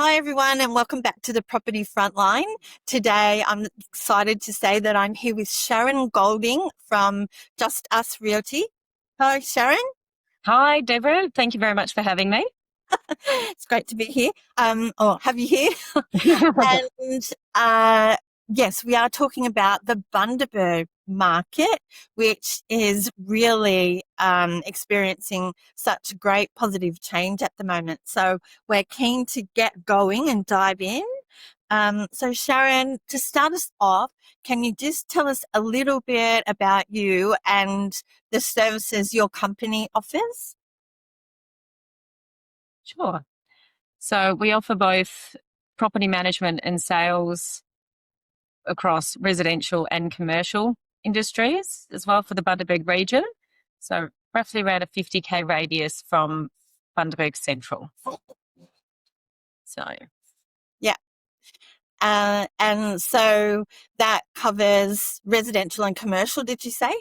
Hi everyone, and welcome back to the Property Frontline. Today I'm excited to say that I'm here with Sharon Golding from Just Us Realty. Hi Sharon. Hi, Debra. Thank you very much for having me. It's great to be here. Have you here? And yes, we are talking about the Bundaberg market, which is really experiencing such great positive change at the moment. So we're keen to get going and dive in. So Sharon, to start us off, can you just tell us a little bit about you and the services your company offers? Sure. So we offer both property management and sales across residential and commercial industries as well for the Bundaberg region. So roughly around a 50k radius from Bundaberg Central. So Yeah. And so that covers residential and commercial, did you say?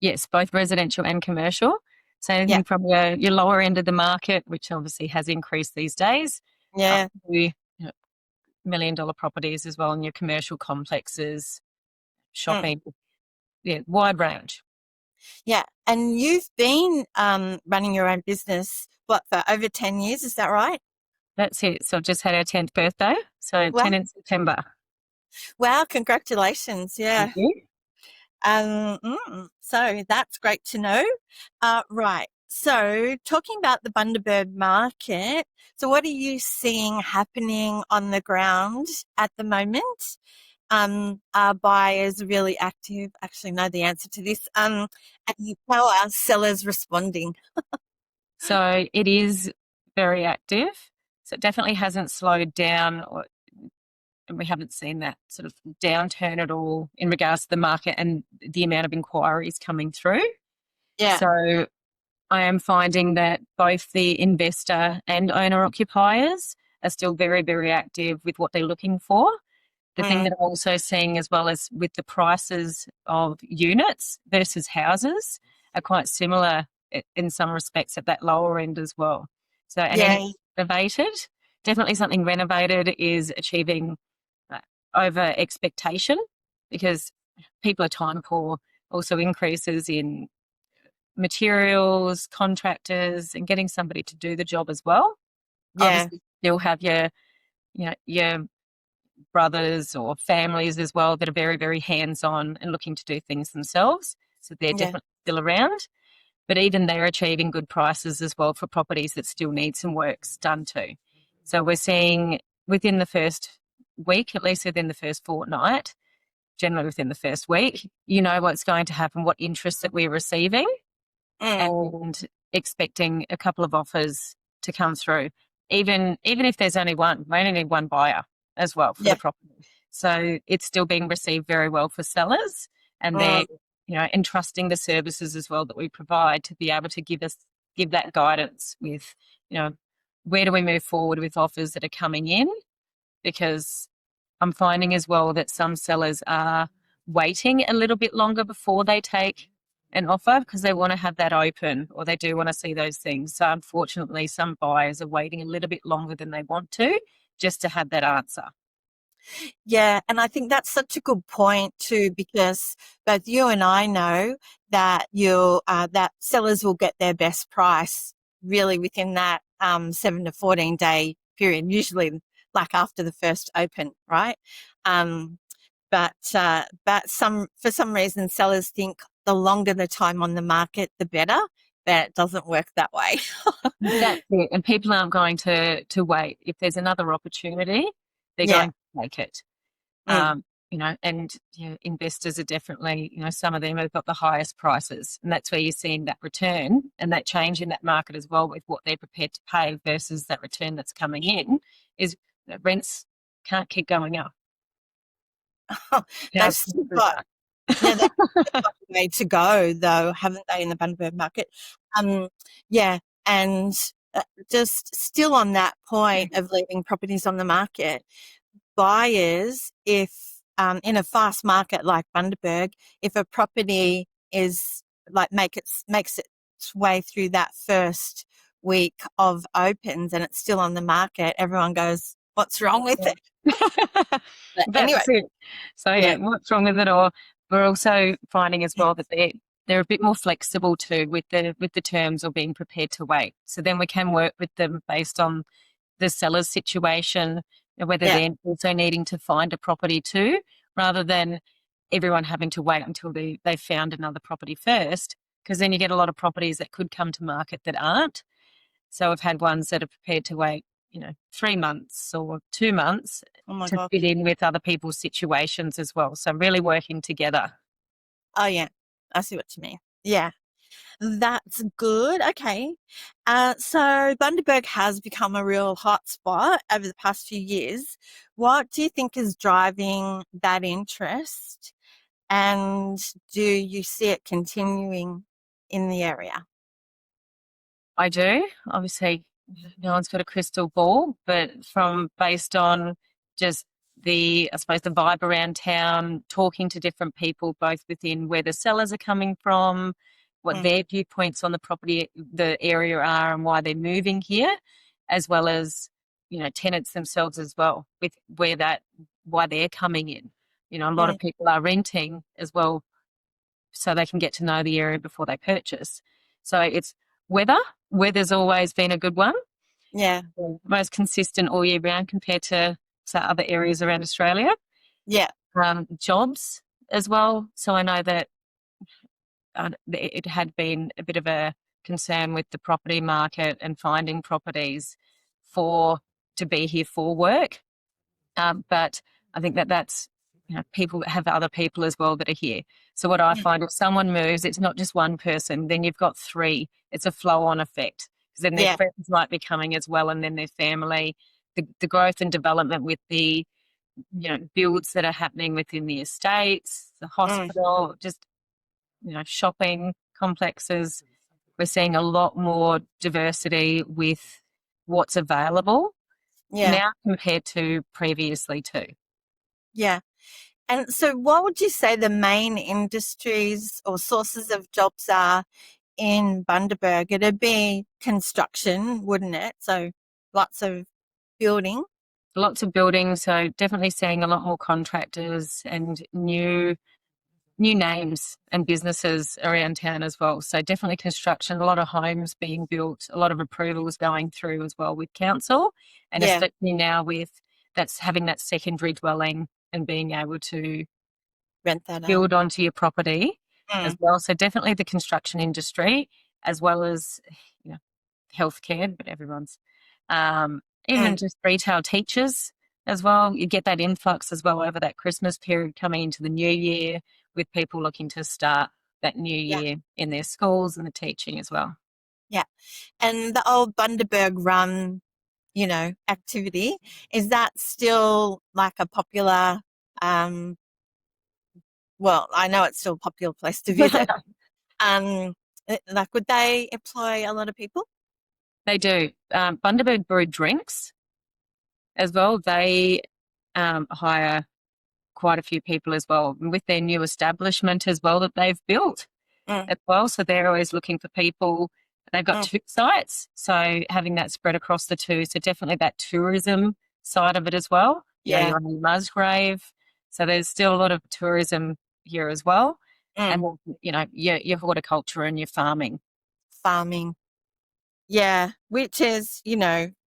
yes, both residential and commercial. So Yeah. anything from your lower end of the market, which obviously has increased these days, Yeah. up to $1 million properties as well in your commercial complexes, shopping, wide range. Yeah. And you've been running your own business, what, for over 10 years, is that right? That's it. So I've just had our 10th birthday. So Wow. 10 in September. Wow, congratulations. Yeah. Thank you. So that's great to know. Right. So talking about the Bundaberg market, so what are you seeing happening on the ground at the moment? Are buyers really active? Actually, know the answer to this. And how are sellers responding? So it is very active. So it definitely hasn't slowed down, and we haven't seen that sort of downturn at all in regards to the market and the amount of inquiries coming through. Yeah. So I am finding that both the investor and owner occupiers are still very, very active with what they're looking for. The thing that I'm also seeing, as well as with the prices of units versus houses, are quite similar in some respects at that lower end as well. So, and Yeah. any renovated, definitely something renovated is achieving over expectation because people are time poor. Also increases in materials, contractors, and getting somebody to do the job as well. Yeah. Obviously, you'll have your brothers or families as well that are very, very hands-on and looking to do things themselves. So they're Yeah. definitely still around. But even they're achieving good prices as well for properties that still need some works done too. So we're seeing within the first week, at least within the first fortnight, generally within the first week, you know what's going to happen, what interest that we're receiving, and expecting a couple of offers to come through. Even if there's only one, we only need one buyer as well for the property. So it's still being received very well for sellers, and they're entrusting the services as well that we provide to be able to give that guidance with, where do we move forward with offers that are coming in, because I'm finding as well that some sellers are waiting a little bit longer before they take an offer because they want to have that open, or they do want to see those things. So unfortunately, some buyers are waiting a little bit longer than they want to just to have that answer. Yeah, and I think that's such a good point too, because both you and I know that that sellers will get their best price really within that 7 to 14-day period, usually like after the first open, right? But for some reason, sellers think the longer the time on the market, the better. But it doesn't work that way. That's it. And people aren't going to wait. If there's another opportunity, they're going to take it. And investors are definitely, some of them have got the highest prices, and that's where you're seeing that return and that change in that market as well with what they're prepared to pay versus that return that's coming in is that rents can't keep going up. They've still got they've got a way to go though, haven't they, in the Bundaberg market? And just still on that point of leaving properties on the market, buyers, if in a fast market like Bundaberg, if a property is like makes its way through that first week of opens and it's still on the market, everyone goes, "What's wrong with Yeah. it?" But anyway, That's it. So yeah, yeah, what's wrong with it? Or we're also finding as well that they're a bit more flexible too with the terms or being prepared to wait. So then we can work with them based on the seller's situation and whether yeah, they're also needing to find a property too, rather than everyone having to wait until they found another property first, because then you get a lot of properties that could come to market that aren't. So I've had ones that are prepared to wait, 3 months or 2 months oh my to gosh. fit in with other people's situations as well. So really working together. Oh yeah, I see what you mean. Yeah. That's good. Okay. So Bundaberg has become a real hotspot over the past few years. What do you think is driving that interest? And do you see it continuing in the area? I do. Obviously, no one's got a crystal ball, but from based on just I suppose, the vibe around town, talking to different people, both within where the sellers are coming from, what Mm, their viewpoints on the area are, and why they're moving here, as well as tenants themselves as well, with why they're coming in. A lot mm, of people are renting as well, so they can get to know the area before they purchase. So it's weather. Weather's always been a good one. yeah, Most consistent all year round compared to other areas around Australia. yeah, Jobs as well. So I know that it had been a bit of a concern with the property market and finding properties for to be here for work. But I think that's people have other people as well that are here. So what I mm, find, if someone moves, it's not just one person. Then you've got three. It's a flow-on effect, because then their yeah, friends might be coming as well, and then their family. The growth and development with the builds that are happening within the estates, the mm, hospital, just shopping complexes. We're seeing a lot more diversity with what's available yeah, now compared to previously too. yeah. And so, what would you say the main industries or sources of jobs are in Bundaberg? It'd be construction, wouldn't it? So, lots of building. Lots of buildings, so definitely seeing a lot more contractors and new names and businesses around town as well. So definitely construction, a lot of homes being built, a lot of approvals going through as well with council, and Yeah, especially now with that's having that secondary dwelling and being able to rent that out. build onto your property as Mm, well. So definitely the construction industry, as well as you know healthcare, but everyone's even mm, just retail teachers as well. You get that influx as well over that Christmas period coming into the new year, with people looking to start that new yeah, year in their schools and the teaching as well. yeah. And the old Bundaberg run, activity, is that still like a popular, um, well, I know it's still a popular place to visit. Like, would they employ a lot of people? They do. Bundaberg Brew Drinks as well. They hire quite a few people as well, with their new establishment as well that they've built Mm, as well. So they're always looking for people. They've got mm, two sites, so having that spread across the two. So definitely that tourism side of it as well. yeah, You're on Musgrave, so there's still a lot of tourism here as well. mm, And your horticulture and your farming. farming. Yeah, which is,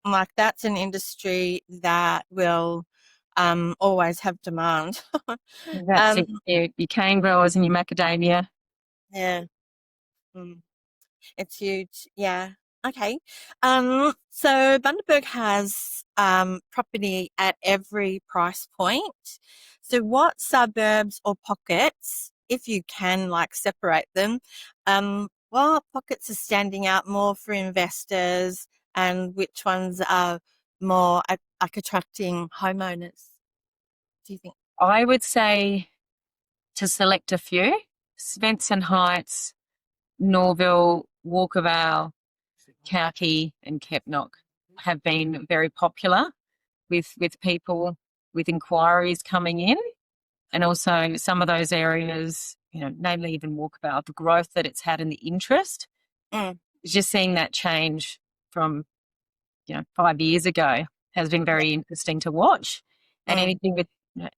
like that's an industry that will always have demand. That's Um, it. Your cane growers and your macadamia. yeah. Mm. It's huge. Yeah. Okay. So Bundaberg has property at every price point. So what suburbs or pockets, if you can like separate them, what pockets are standing out more for investors and which ones are more like attracting homeowners, do you think? I would say, to select a few, Svensson Heights, Norville, Walkervale, Cowkey and Kepnock have been very popular with people with inquiries coming in. And also some of those areas, namely even Walkabout, the growth that it's had and the interest, Mm, just seeing that change from 5 years ago has been yeah, very interesting to watch. And mm, anything with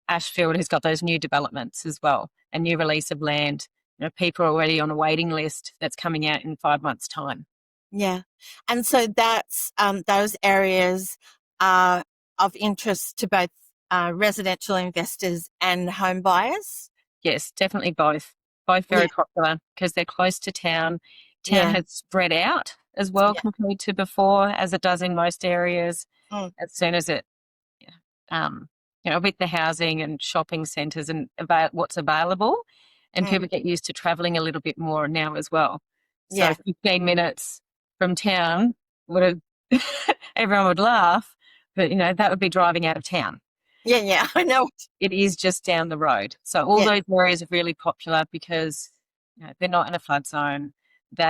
Ashfield has got those new developments as well, a new release of land. People are already on a waiting list that's coming out in 5 months' time. yeah. And so that's those areas are of interest to both residential investors and home buyers. Yes, definitely both. Both Yeah, very popular because they're close to town. Town yeah, has spread out as well yeah. compared to before, as it does in most areas. Mm, As soon as it, um, with the housing and shopping centres and what's available, and mm, people get used to travelling a little bit more now as well. So yeah, 15 minutes from town would have, everyone would laugh, but that would be driving out of town. yeah, yeah. I know. It is just down the road. So all Yeah, those areas are really popular because they're not in a flood zone.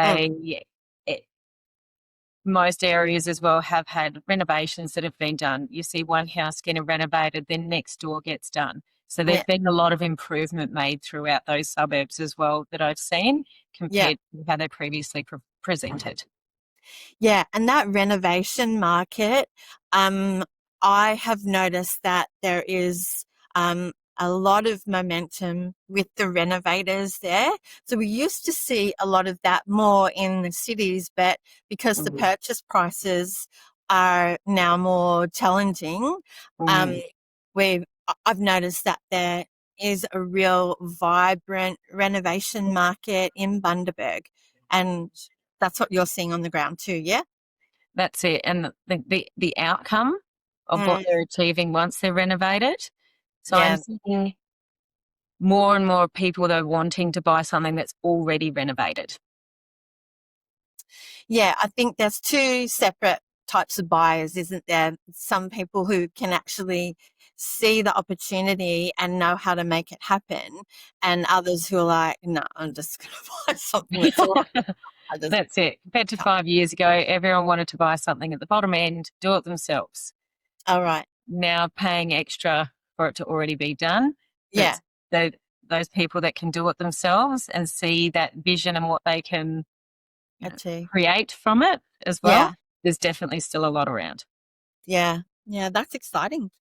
mm, They it, Most areas as well have had renovations that have been done. You see one house getting renovated, then next door gets done. So there's yeah, been a lot of improvement made throughout those suburbs as well that I've seen yeah. compared to how they previously presented. Yeah, and that renovation market, um, I have noticed that there is a lot of momentum with the renovators there. So we used to see a lot of that more in the cities, but because the Mm. purchase prices are now more challenging, um, Mm. I've noticed that there is a real vibrant renovation market in Bundaberg, and that's what you're seeing on the ground too, yeah? That's it. And the outcome of what Mm, they're achieving once they're renovated. So I'm yeah. seeing more and more people that are wanting to buy something that's already renovated. Yeah, I think there's two separate types of buyers, isn't there? Some people who can actually see the opportunity and know how to make it happen, and others who are like, no, I'm just going to buy something that's all I just That's it. Compared to can't. 5 years ago, everyone wanted to buy something at the bottom end, do it themselves. All right. Now paying extra for it to already be done. Yeah, But those people that can do it themselves and see that vision and what they can I too. create from it as well, Yeah, there's definitely still a lot around. yeah, yeah, that's exciting.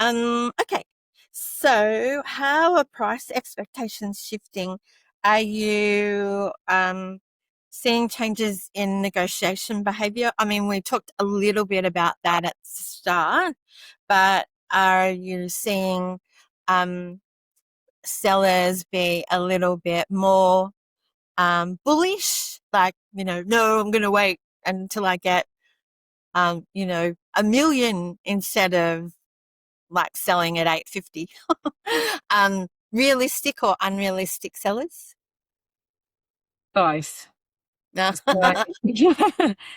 Okay. So how are price expectations shifting? Are you seeing changes in negotiation behavior? I mean, we talked a little bit about that at the start, but are you seeing um sellers be a little bit more bullish? Like, no, I'm gonna wait until I get 1 million instead of like selling at 850. Realistic or unrealistic sellers? Both. No. So,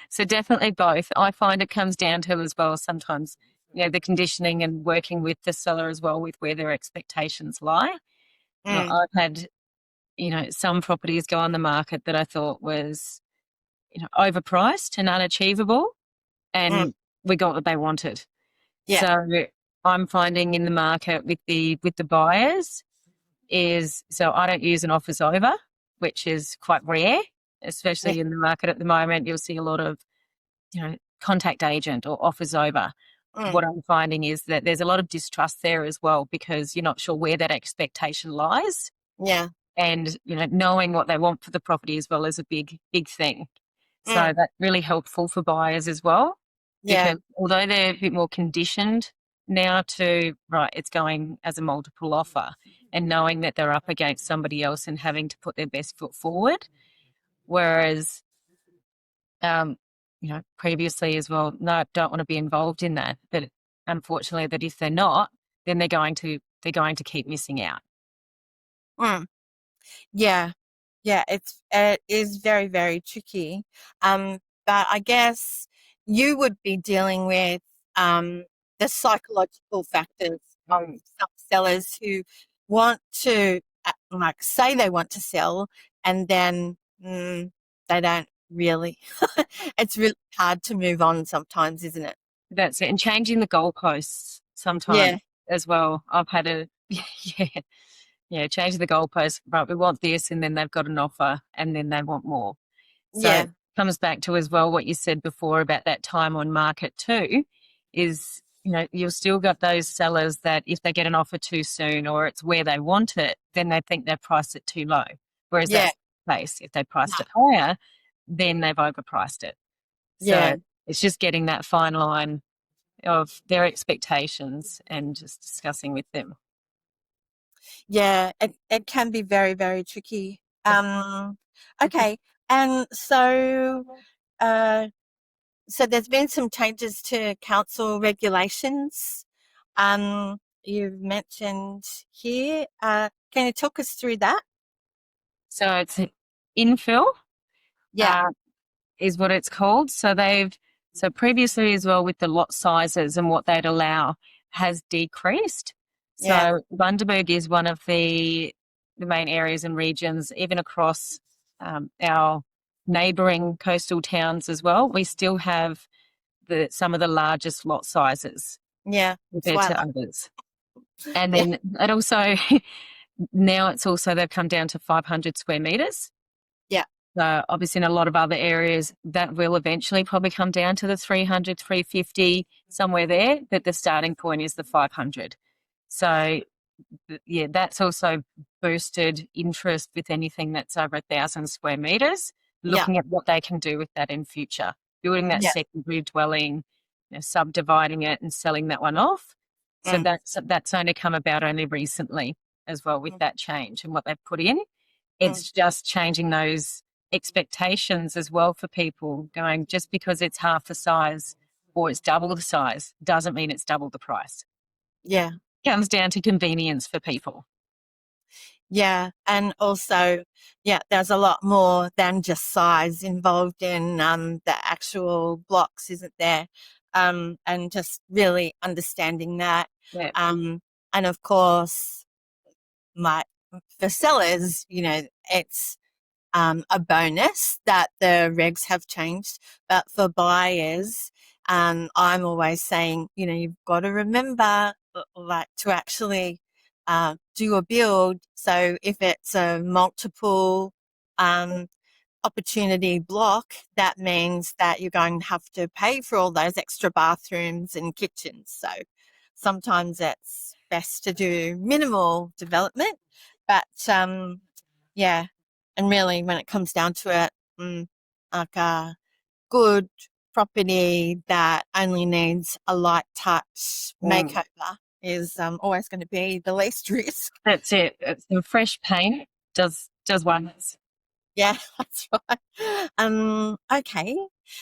so definitely both. I find it comes down to as well sometimes, the conditioning and working with the seller as well with where their expectations lie. Mm, I've had, some properties go on the market that I thought was, overpriced and unachievable, mm, and we got what they wanted. yeah, So I'm finding in the market with the buyers is so I don't use an offers over, which is quite rare, yeah, especially in the market at the moment. You'll see a lot of contact agent or offers over. mm, What I'm finding is that there's a lot of distrust there as well because you're not sure where that expectation lies. yeah, And, knowing what they want for the property as well is a big, big thing. So mm, that's really helpful for buyers as well yeah, because although they're a bit more conditioned now to, right, it's going as a multiple offer and knowing that they're up against somebody else and having to put their best foot forward. Whereas um, previously as well, no, don't want to be involved in that. But unfortunately, that if they're not, then they're going to keep missing out. mm, yeah, yeah. It is very, very tricky. But I guess you would be dealing with um the psychological factors of Mm. some sellers who want to like say they want to sell and then they don't really. It's really hard to move on sometimes, isn't it? That's it, and changing the goalposts Yeah. sometimes as well. I've had Yeah. Yeah, change the goalpost. Right, we want this, and then they've got an offer, and then they want more. So Yeah, it comes back to as well what you said before about that time on market too, is you've still got those sellers that if they get an offer too soon or it's where they want it, then they think they've priced it too low. Whereas yeah, that's the case. If they no, priced it higher, then they've overpriced it. So yeah, it's just getting that fine line of their expectations and just discussing with them. yeah. It can be very, very tricky. Okay, and uh, so there's been some changes to council regulations. You've mentioned here. Can you talk us through that? So it's an infill. Yeah, Uh, is what it's called. So previously as well with the lot sizes and what they'd allow has decreased. yeah, So Bundaberg is one of the main areas and regions, even across our neighbouring coastal towns as well. We still have some of the largest lot sizes yeah. That's compared why I to like. others. And Yeah, then it also now it's also they've come down to 500 square metres. yeah, So obviously in a lot of other areas that will eventually probably come down to the 300, 350, somewhere there, but the starting point is the 500. So yeah, that's also boosted interest with anything that's over 1,000 square metres, yeah, looking at what they can do with that in future, building that yeah. secondary dwelling, subdividing it and selling that one off. So Mm, that's only come about only recently as well with mm, that change and what they've put in. mm. It's just changing those expectations as well for people, going just because it's half the size or it's double the size doesn't mean it's double the price. Yeah, It comes down to convenience for people. yeah. And also, yeah, there's a lot more than just size involved in the actual blocks, isn't there? And just really understanding that. Yeah. Um, and of course, my for sellers, it's a bonus that the regs have changed. But for buyers, I'm always saying, you've got to remember, like, to actually do a build. So if it's a multiple um, opportunity block, that means that you're going to have to pay for all those extra bathrooms and kitchens. So sometimes it's best to do minimal development, but yeah, and really when it comes down to it, like a good property that only needs a light touch Mm. makeover is always going to be the least risk. That's it. It's the fresh paint does wonders. Yeah, that's right. Okay.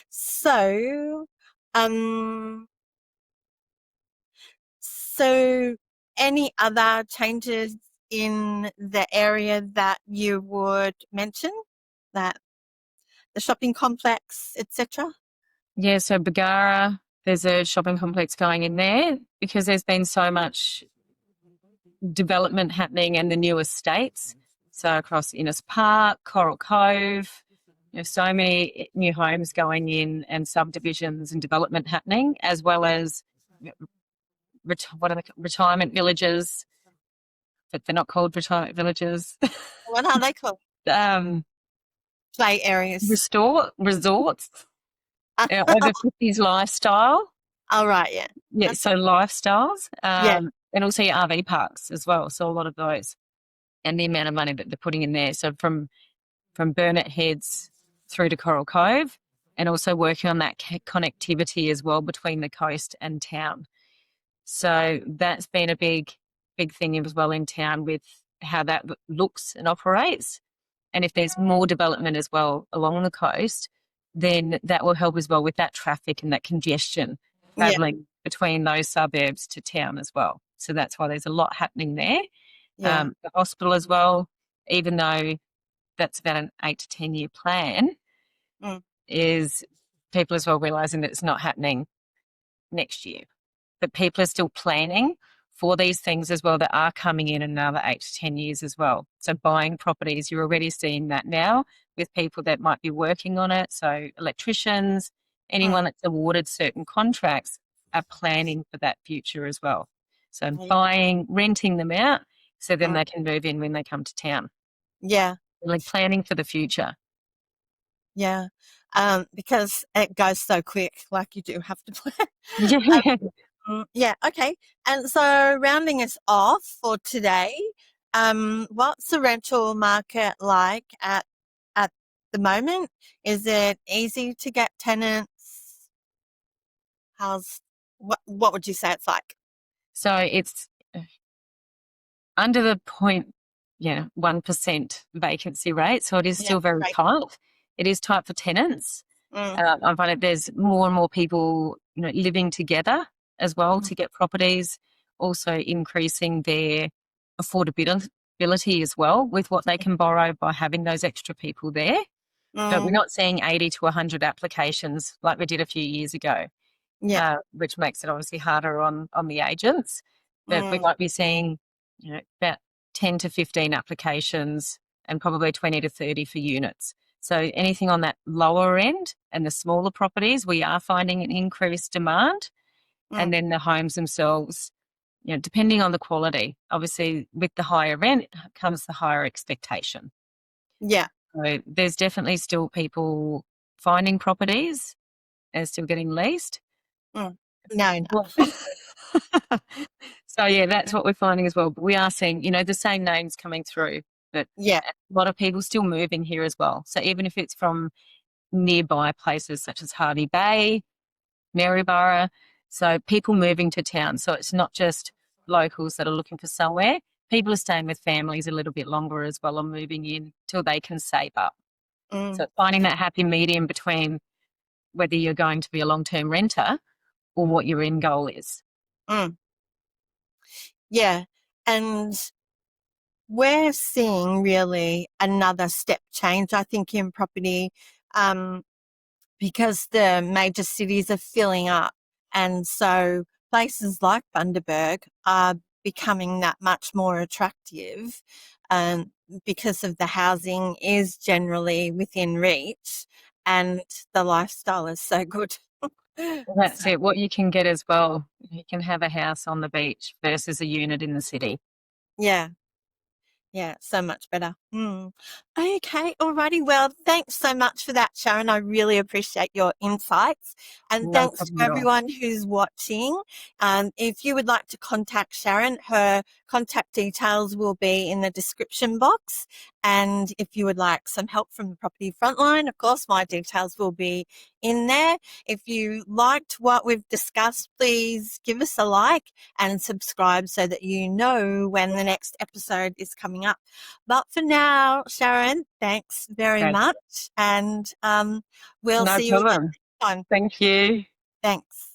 So, um, so any other changes in the area that you would mention, that the shopping complex, etc.? Yeah, so Bagara, there's a shopping complex going in there because there's been so much development happening in the new estates. So across Innes Park, Coral Cove, so many new homes going in and subdivisions and development happening, as well as what are the retirement villages, but they're not called retirement villages. What are they called? um, Play areas. resorts, over 50s lifestyle. All right, yeah. Yeah, That's so lifestyles, yeah, and also your RV parks as well. So a lot of those, and the amount of money that they're putting in there. So from Burnett Heads through to Coral Cove, and also working on that connectivity as well between the coast and town. So that's been a big thing as well in town with how that looks and operates. And if there's more development as well along the coast, then that will help as well with that traffic and that congestion yeah, travelling between those suburbs to town as well. So that's why there's a lot happening there. yeah. The hospital as well, even though that's about an 8 to 10 year plan, Mm, is people as well realising that it's not happening next year. But people are still planning for these things as well that are coming in another 8 to 10 years as well. So buying properties, you're already seeing that now with people that might be working on it. So electricians, mm, anyone that's awarded certain contracts are planning for that future as well. So buying, renting them out, so then Mm. they can move in when they come to town. Yeah. Like planning for the future. Yeah. Because it goes so quick, like you do have to plan. Yeah. Yeah, okay. And so rounding us off for today, what's the rental market like at the moment? Is it easy to get tenants? What would you say it's like? So it's under the point, 1% vacancy rate. So it is Yeah, still very great. tight. It is tight for tenants. Mm, I find that there's more and more people, living together as well mm, to get properties, also increasing their affordability as well with what they can borrow by having those extra people there. But we're mm, not seeing 80 to 100 applications like we did a few years ago, yeah. which makes it obviously harder on the agents. But we Mm, might be seeing, about 10 to 15 applications and probably 20 to 30 for units. So anything on that lower end and the smaller properties, we are finding an increased demand. And mm, then the homes themselves, depending on the quality, obviously with the higher rent comes the higher expectation. yeah. So there's definitely still people finding properties and still getting leased. Mm. No, Well, no. so yeah, that's what we're finding as well. But we are seeing, the same names coming through, but Yeah. a lot of people still moving here as well. So even if it's from nearby places such as Harvey Bay, Maryborough, so people moving to town. So it's not just locals that are looking for somewhere. People are staying with families a little bit longer as well, or moving in till they can save up. So Mm, it's finding that happy medium between whether you're going to be a long-term renter or what your end goal is. mm. Yeah. And we're seeing really another step change, I think, in property, um, because the major cities are filling up. And so places like Bundaberg are becoming that much more attractive, um, because of the housing is generally within reach and the lifestyle is so good. Well, that's So, it. What you can get as well, you can have a house on the beach versus a unit in the city. yeah. Yeah, so much better. Mm. Okay, alrighty. Well, thanks so much for that, Sharon. I really appreciate your insights. And No thanks to problem at all. everyone who's watching. If you would like to contact Sharon, her contact details will be in the description box. And if you would like some help from the Property Frontline, of course, my details will be in there. If you liked what we've discussed, please give us a like and subscribe so that you know when the next episode is coming up. But for now, Sharon, thanks very Okay. much. And we'll No see you again problem. next time. Thank you. Thanks.